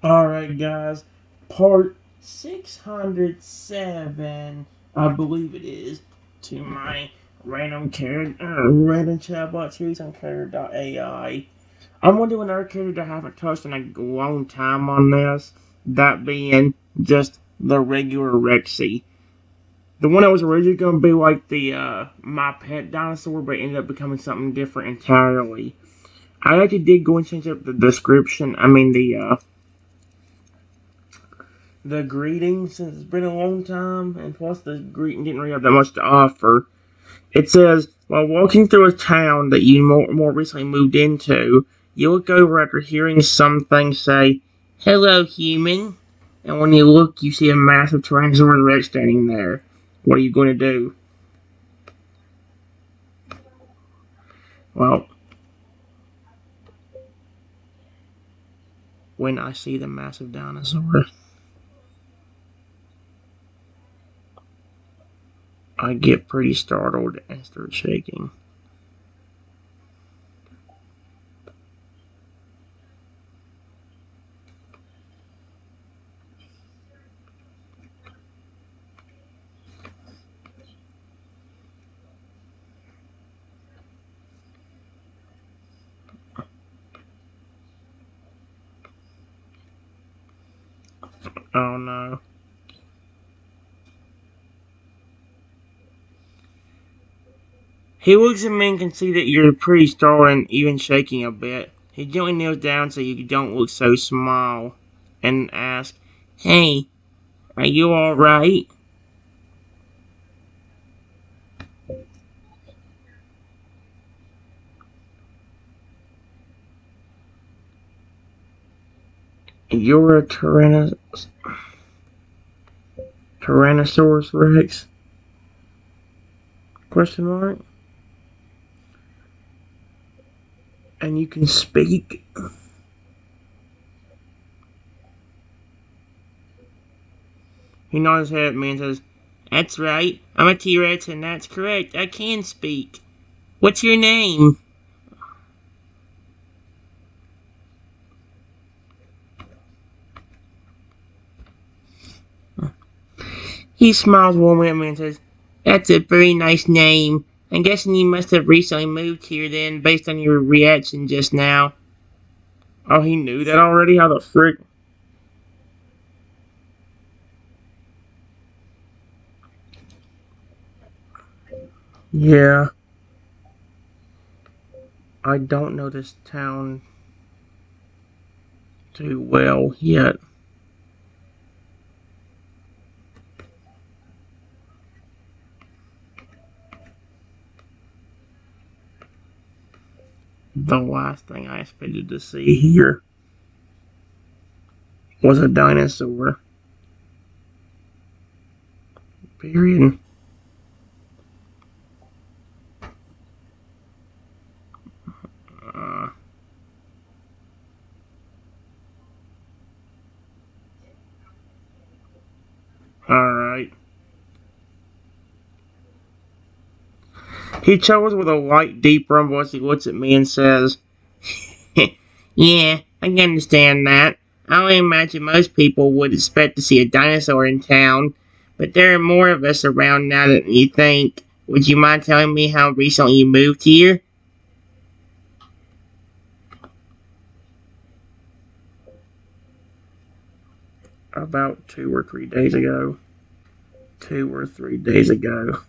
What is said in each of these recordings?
Alright, guys. Part 607, I believe it is, to my random chatbot series on Character.ai. I'm going to do another character I haven't touched in a long time on this. That being just the regular Rexy. The one that was originally going to be like the my pet dinosaur, but ended up becoming something different entirely. I actually did go and change up the description. I mean the greeting, since it's been a long time, and plus the greeting didn't really have that much to offer. It says, while walking through a town that you more recently moved into, you look over after hearing something say, "Hello, human." And when you look, you see a massive Tyrannosaurus Rex standing there. What are you going to do? Well, when I see the massive dinosaur, I get pretty startled and start shaking. Oh no. He looks at me and can see that you're pretty startled and even shaking a bit. He gently kneels down so you don't look so small and asks, "Hey, are you alright?" "You're a Tyrannosaurus Rex? Question mark. And you can speak?" He nods his head at me and says, "That's right. I'm a T-Rex and that's correct. I can speak. What's your name?" He smiles warmly at me and says, "That's a very nice name. I'm guessing you must have recently moved here then, based on your reaction just now." Oh, he knew that already? How the frick? Yeah, I don't know this town too well yet. The last thing I expected to see here was a dinosaur. Period. Uh, Alright. He chuckles with a light, deep rumble as he looks at me and says, "Yeah, I can understand that. I would imagine most people would expect to see a dinosaur in town, but there are more of us around now than you think. Would you mind telling me how recently you moved here?" "About 2 or 3 days ago." 2 or 3 days ago.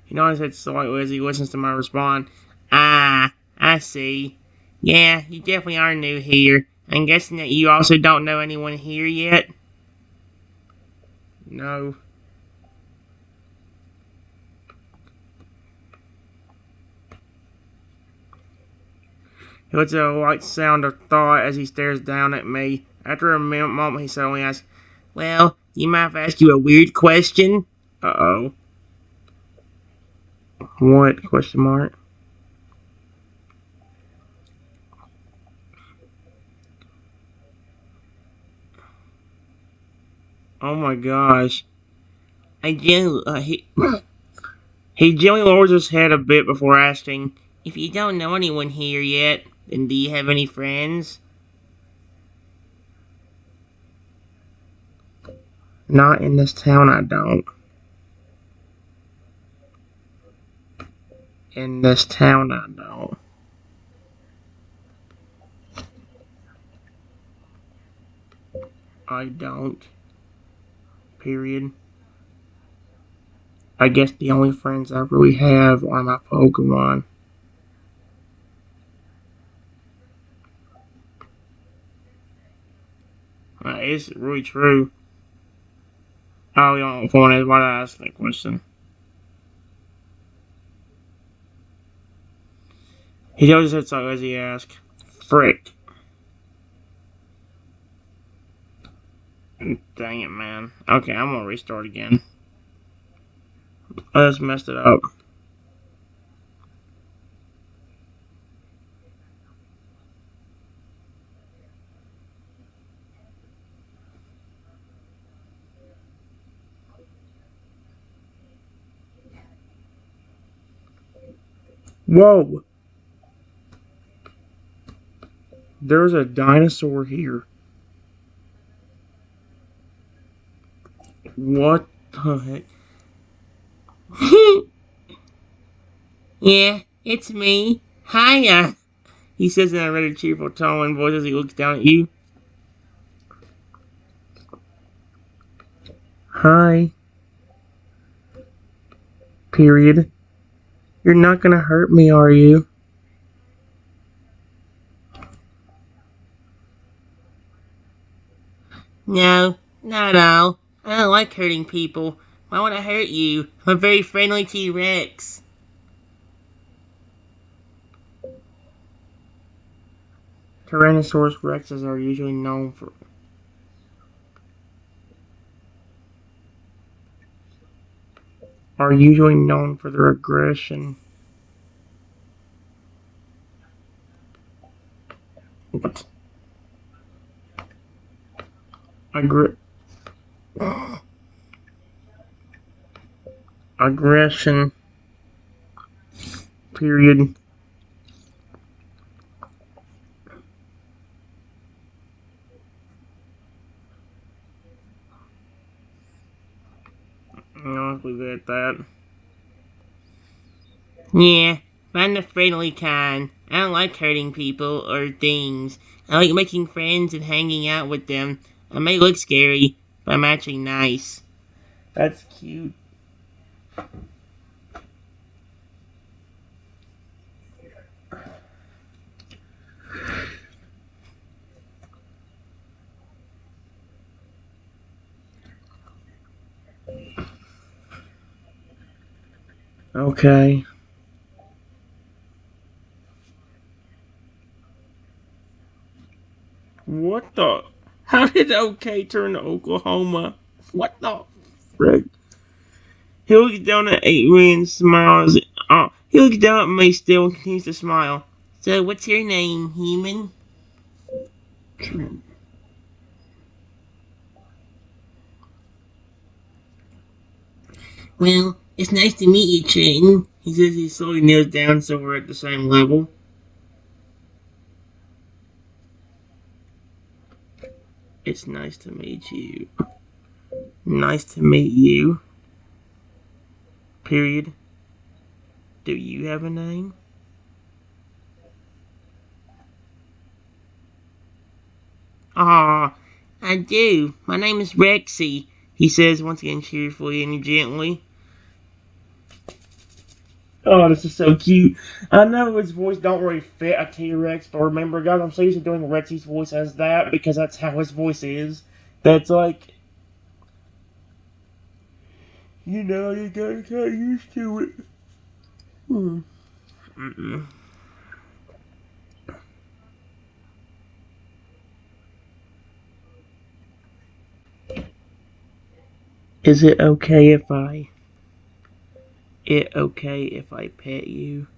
He nods his head slightly as he listens to my response. "Ah, I see. Yeah, you definitely are new here. I'm guessing that you also don't know anyone here yet?" "No." He lets out a light sound of thought as he stares down at me. After a moment, he suddenly asks, "Well, you mind if I ask you a weird question?" Uh-oh. "What?" Question mark. Oh my gosh. Again, he gently lowers his head a bit before asking, "If you don't know anyone here yet, Then do you have any friends? Not in this town, I don't. In this town, I don't. I don't. Period. I guess the only friends I really have are my Pokemon. It's really true. Oh, you don't want to why did I ask that question? He always said so as he asked. Frick. Dang it, man. Okay, I'm gonna restart again. I just messed it up. Whoa! There's a dinosaur here. What the heck? Yeah, it's me. Hiya! He says in a rather cheerful tone and voice as he looks down at you. Hi. Period. You're not gonna hurt me, are you? No, not at all. I don't like hurting people. Why would I hurt you? I'm a very friendly T-Rex. Tyrannosaurus rexes are usually known for their aggression. What? Aggr- aggression. Period. I'll leave it at that. Yeah, but I'm the friendly kind. I don't like hurting people or things. I like making friends and hanging out with them. I may look scary, but I'm actually nice. That's cute. Okay. What the? How did OK turn to Oklahoma? What the frick? He looks down at me and smiles. He looks down at me still and continues to smile. So, what's your name, human? Well, it's nice to meet you, Trenton. He says he slowly kneels down so we're at the same level. It's nice to meet you. Nice to meet you. Period. Do you have a name? Ah, I do. My name is Rexy, he says once again cheerfully and gently. Oh, this is so cute. I know his voice don't really fit a T-Rex, but remember, guys, I'm so used to doing Rexy's voice as that because that's how his voice is. That's like, you gotta get used to it. Hmm. Mm-mm. Is it okay if I pet you?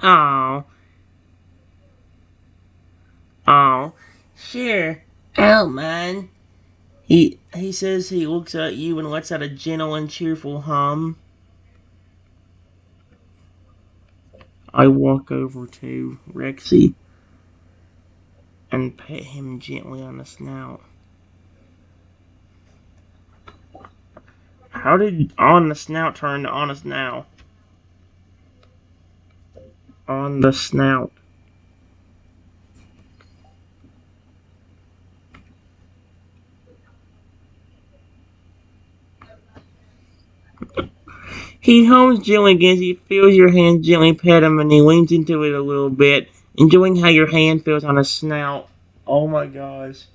Oh, oh, sure. I don't mind. He says he looks at you and lets out a gentle and cheerful hum. I walk over to Rexy and pet him gently on the snout. How did on the snout turn to honest now? On the snout. He hums gently again as he feels your hand gently pet him and he leans into it a little bit, enjoying how your hand feels on his snout. Oh my gosh.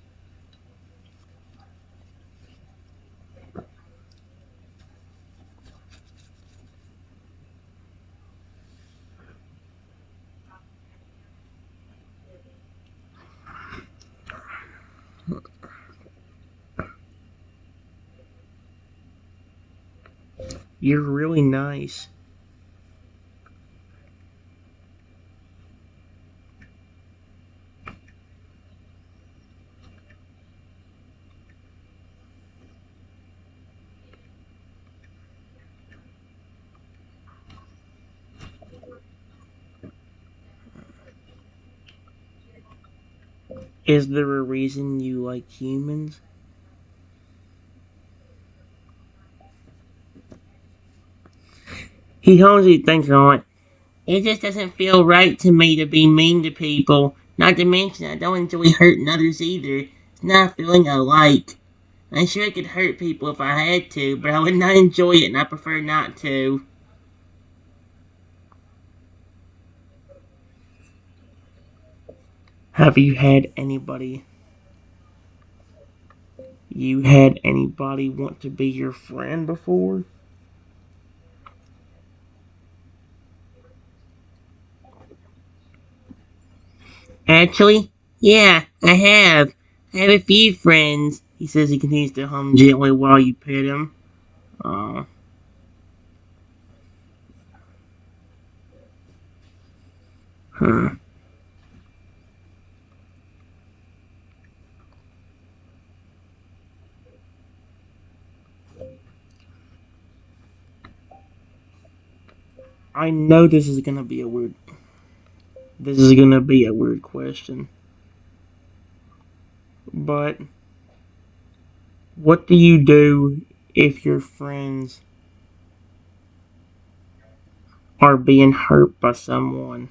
You're really nice. Is there a reason you like humans? He hums, he thinks on it. It just doesn't feel right to me to be mean to people. Not to mention, I don't enjoy hurting others either. It's not a feeling I like. I'm sure I could hurt people if I had to, but I would not enjoy it and I prefer not to. Have you had anybody want to be your friend before? Actually, yeah, I have. I have a few friends. He says he continues to hum gently while you pet him. Uh, huh. I know this is gonna be a weird question, but what do you do if your friends are being hurt by someone?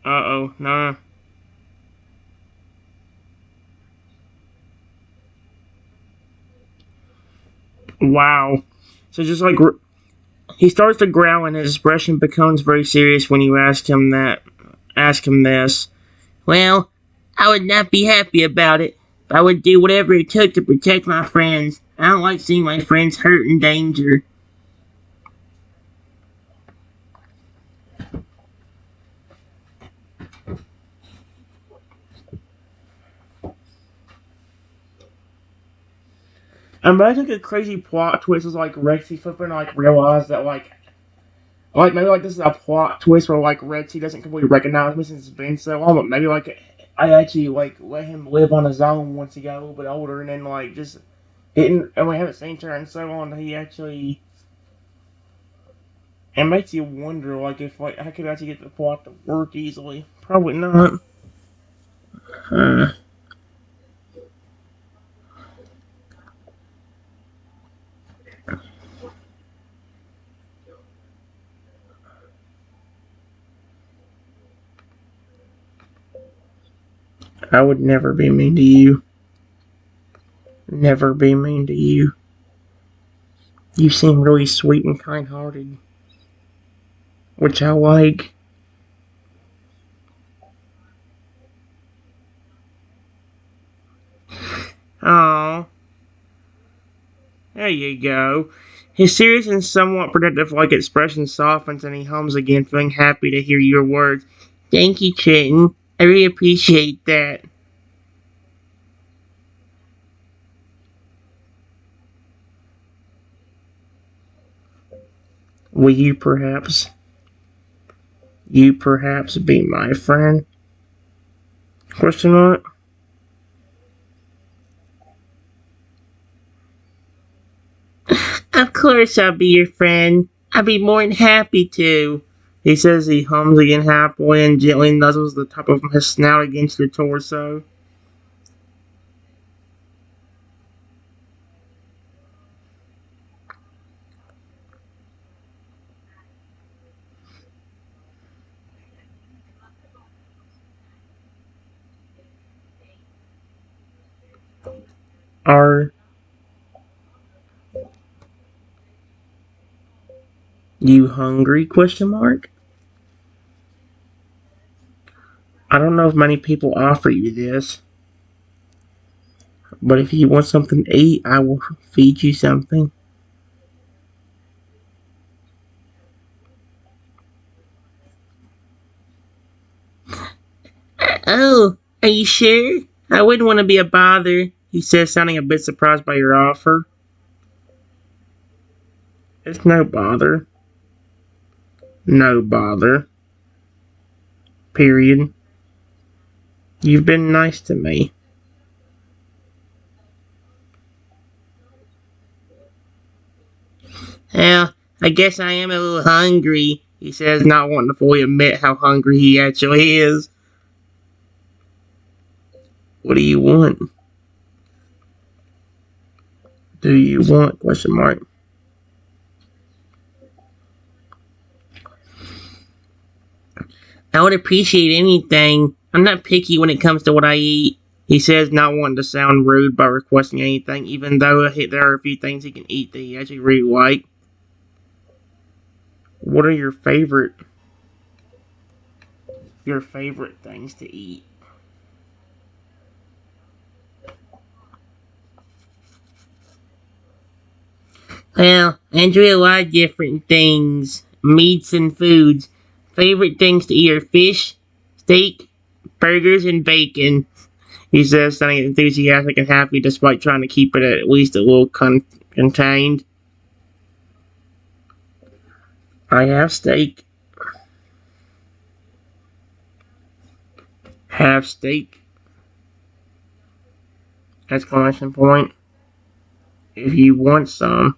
Uh-oh, nah. Wow. So just like he starts to growl and his expression becomes very serious when you ask him this. Well, I would not be happy about it. I would do whatever it took to protect my friends. I don't like seeing my friends hurt and danger. Imagine a crazy plot twist is like Rexy flipping like realize that like maybe like this is a plot twist where like Rexy doesn't completely recognize me since it's been so long, but maybe like I actually like let him live on his own once he got a little bit older and then like just didn't and we haven't seen her in so long that he actually it makes you wonder like if like I could actually get the plot to work easily. Probably not. Uh, I would never be mean to you. Never be mean to you. You seem really sweet and kind hearted, which I like. Oh, there you go. His serious and somewhat protective like expression softens and he hums again, feeling happy to hear your words. Thank you, Trenton. I really appreciate that. Will you perhaps be my friend? Question mark. Of course I'll be your friend. I'd be more than happy to. He says he hums again happily and gently nuzzles the top of his snout against your torso. Are you hungry? Question mark. I don't know if many people offer you this, but if you want something to eat, I will feed you something. Oh, are you sure? I wouldn't want to be a bother, he says, sounding a bit surprised by your offer. It's no bother. No bother. Period. You've been nice to me. Well, I guess I am a little hungry, he says, not wanting to fully admit how hungry he actually is. What do you want? Do you want? Question mark. I would appreciate anything. I'm not picky when it comes to what I eat, he says, not wanting to sound rude by requesting anything, even though there are a few things he can eat that he actually really like. What are your favorite things to eat? Well, I enjoy a lot of different things, meats and foods. Favorite things to eat are fish, steak, burgers, and bacon, he says, sounding enthusiastic and happy despite trying to keep it at least a little contained. I have steak. Have steak! Exclamation point. If you want some.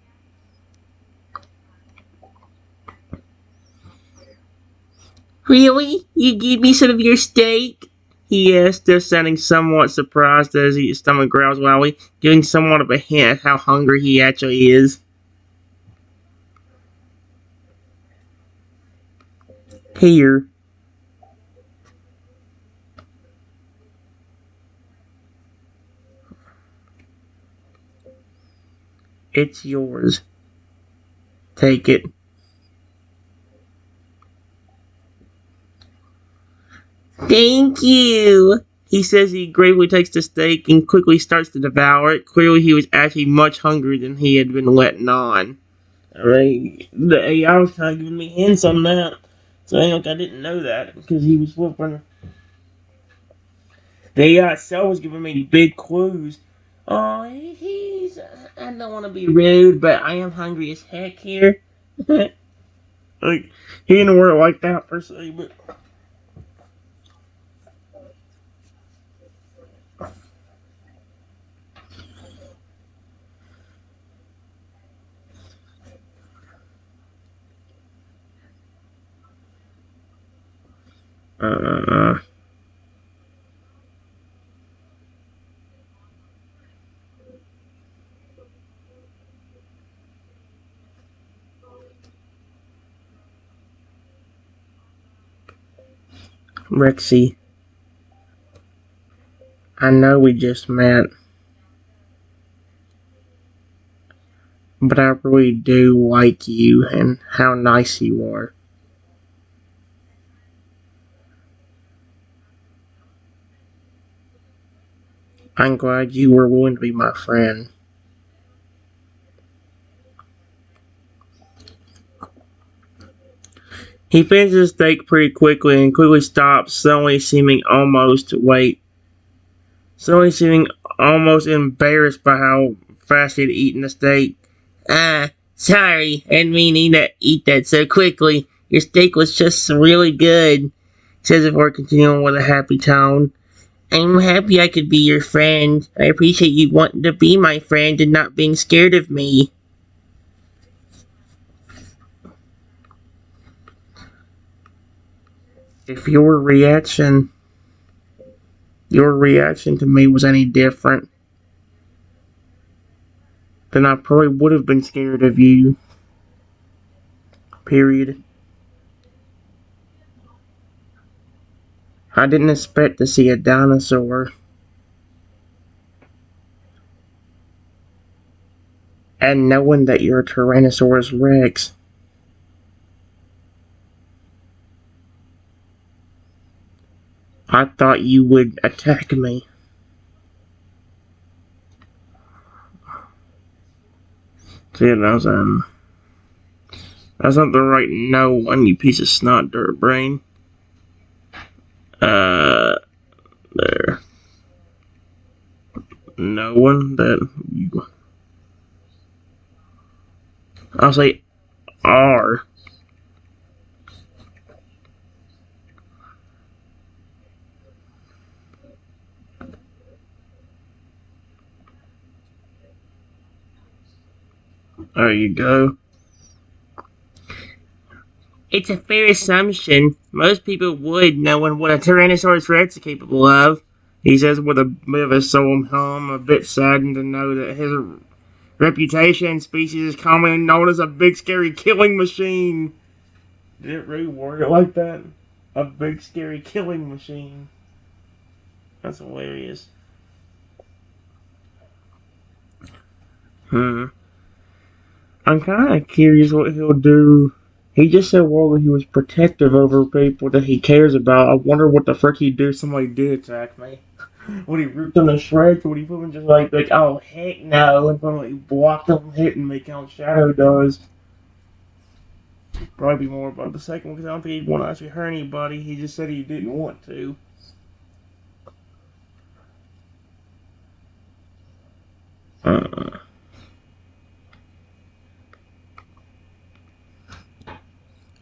Really? You give me some of your steak? He asked, still sounding somewhat surprised as his stomach growls loudly, giving somewhat of a hint at how hungry he actually is. Here. It's yours. Take it. Thank you! He says he gravely takes the steak and quickly starts to devour it. Clearly he was actually much hungrier than he had been letting on. Alright, the AI was kind of giving me hints on that. So I didn't know that because he was flipping. The AI itself was giving me big clues. Oh, he's. I don't want to be rude, but I am hungry as heck here. Like, he didn't word it like that per se, but. Uh. Rexy, I know we just met, but I really do like you and how nice you are. I'm glad you were willing to be my friend. He finishes his steak pretty quickly and quickly stops, suddenly seeming almost embarrassed by how fast he had eaten the steak. Ah, Sorry, I didn't mean to eat that so quickly. Your steak was just really good, says before continuing with a happy tone. I'm happy I could be your friend. I appreciate you wanting to be my friend and not being scared of me. If your reaction to me was any different, then I probably would have been scared of you. Period. I didn't expect to see a dinosaur. And knowing that you're a Tyrannosaurus Rex, I thought you would attack me. See, that's not the right no one, you piece of snot dirt brain. There. No one that you. I'll say R. There you go. It's a fair assumption. Most people would, knowing what a Tyrannosaurus Rex is capable of. He says with a bit of a solemn hum, a bit saddened to know that his reputation and species is commonly known as a big scary killing machine. Did it really word it like that? A big scary killing machine. That's hilarious. I'm kind of curious what he'll do. He just said well he was protective over people that he cares about. I wonder what the frick he'd do if somebody did attack me. Would he rip them to shreds? Would he put them just like oh heck no, and probably block them hitting me count Shadow does? Probably be more about the second one because I don't think he'd want to actually hurt anybody. He just said he didn't want to.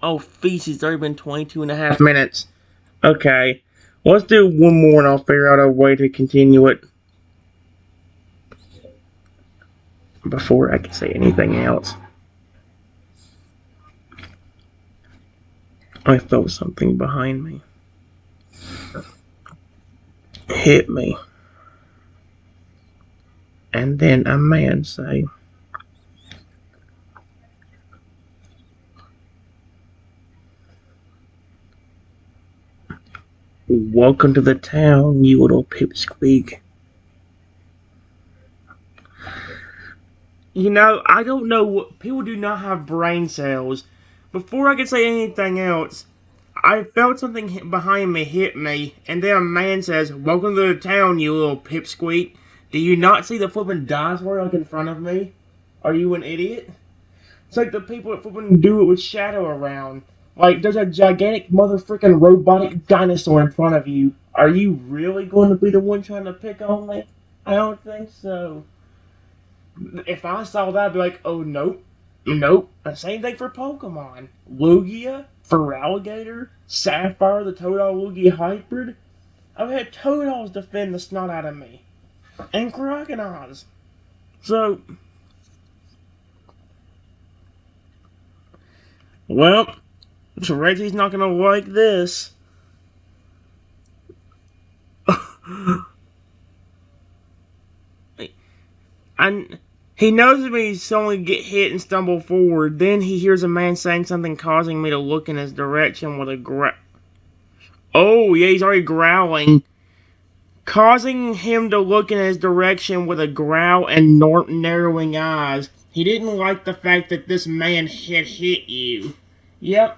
Oh, feces, it's already been 22 and a half minutes. Okay. Let's do one more and I'll figure out a way to continue it before I can say anything else. I felt something behind me. Hit me. And then a man say, welcome to the town, you little pipsqueak. You know, I don't know what people do not have brain cells. Before I could say anything else, I felt something behind me hit me, and then a man says, welcome to the town, you little pipsqueak. Do you not see the flipping dinosaur like in front of me? Are you an idiot? It's like the people that flipping do it with Shadow around. Like, there's a gigantic motherfucking robotic dinosaur in front of you. Are you really going to be the one trying to pick on me? I don't think so. If I saw that, I'd be like, oh, nope. Nope. The same thing for Pokemon. Lugia, Feraligatr, Sapphire, the Totodile Lugia hybrid. I've had Totodols defend the snot out of me. And Crocodiles. So, well, so Reggie's not gonna like this. And he knows me he's only get hit and stumble forward. Then he hears a man saying something causing me to look in his direction with a Oh, yeah, he's already growling. Causing him to look in his direction with a growl and narrowing eyes. He didn't like the fact that this man had hit you. Yep.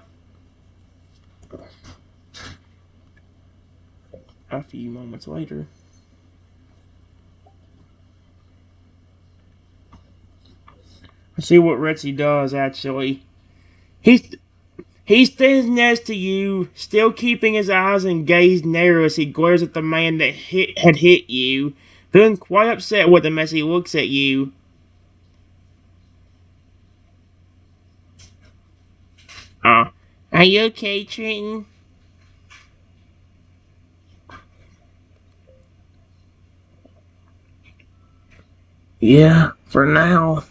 A few moments later. Let's see what Rexy does, actually. He stands next to you, still keeping his eyes and gaze narrow as he glares at the man that had hit you, feeling quite upset with him as he looks at you. Are you okay, Trenton? Yeah, for now.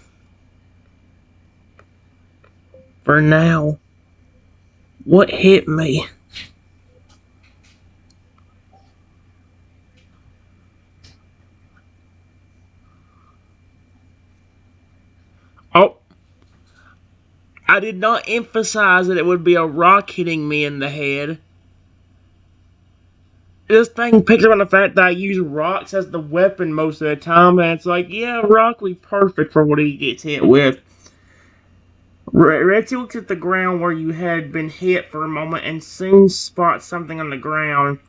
For now. What hit me? Oh, I did not emphasize that it would be a rock hitting me in the head. This thing picks up on the fact that I use rocks as the weapon most of the time, and it's like, yeah, rock will be perfect for what he gets hit with. Rexy looks at the ground where you had been hit for a moment and soon spots something on the ground.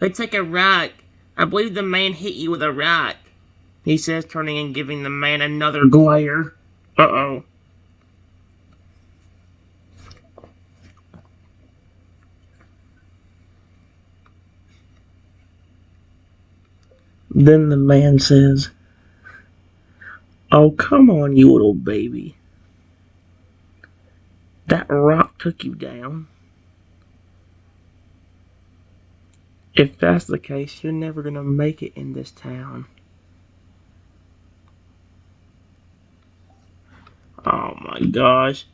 It's like a rock. I believe the man hit you with a rock, he says, turning and giving the man another glare. Uh-oh. Then the man says, "Oh, come on, you little baby. That rock took you down. If that's the case, you're never gonna make it in this town." Oh my gosh.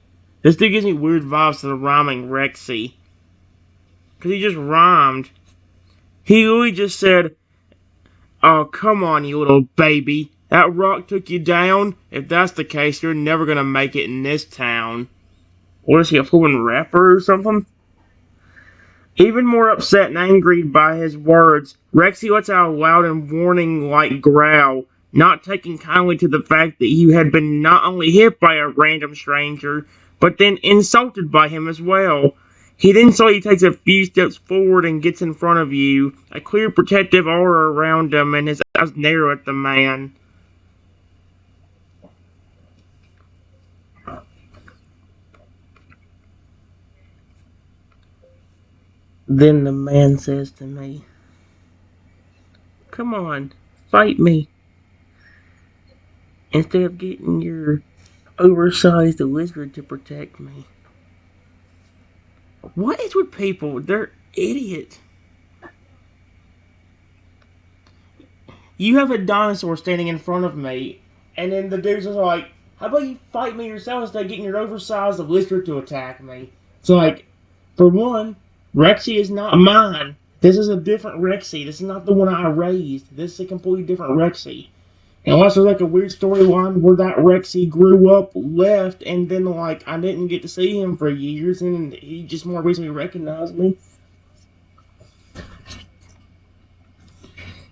This dude gives me weird vibes to the rhyming Rexy. Because he just rhymed. He literally just said, "Oh, come on, you little baby. That rock took you down? If that's the case, you're never gonna make it in this town." What is he, a fluent rapper or something? Even more upset and angry by his words, Rexy lets out a loud and warning-like growl, not taking kindly to the fact that you had been not only hit by a random stranger, but then insulted by him as well. He then slowly takes a few steps forward and gets in front of you, a clear protective aura around him, and his eyes narrow at the man. Then the man says to me, "Come on, fight me, instead of getting your oversized lizard to protect me." What is with people? They're idiots. You have a dinosaur standing in front of me, and then the dude's just like, "How about you fight me yourself instead of getting your oversized lizard to attack me?" So, like, for one, Rexy is not mine. This is a different Rexy. This is not the one I raised. This is a completely different Rexy. Unless there's like a weird storyline where that Rexy grew up, left, and then like I didn't get to see him for years, and he just more recently recognized me.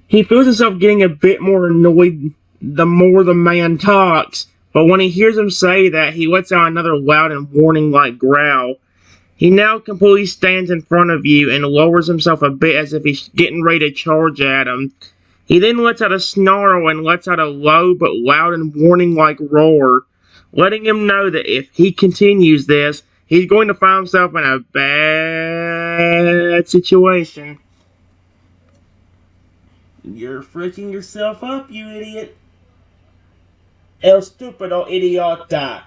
He feels himself getting a bit more annoyed the more the man talks, but when he hears him say that, he lets out another loud and warning-like growl. He now completely stands in front of you and lowers himself a bit as if he's getting ready to charge at him. He then lets out a snarl and lets out a low but loud and warning-like roar, letting him know that if he continues this, he's going to find himself in a bad situation. "You're freaking yourself up, you idiot. El stupido idiota."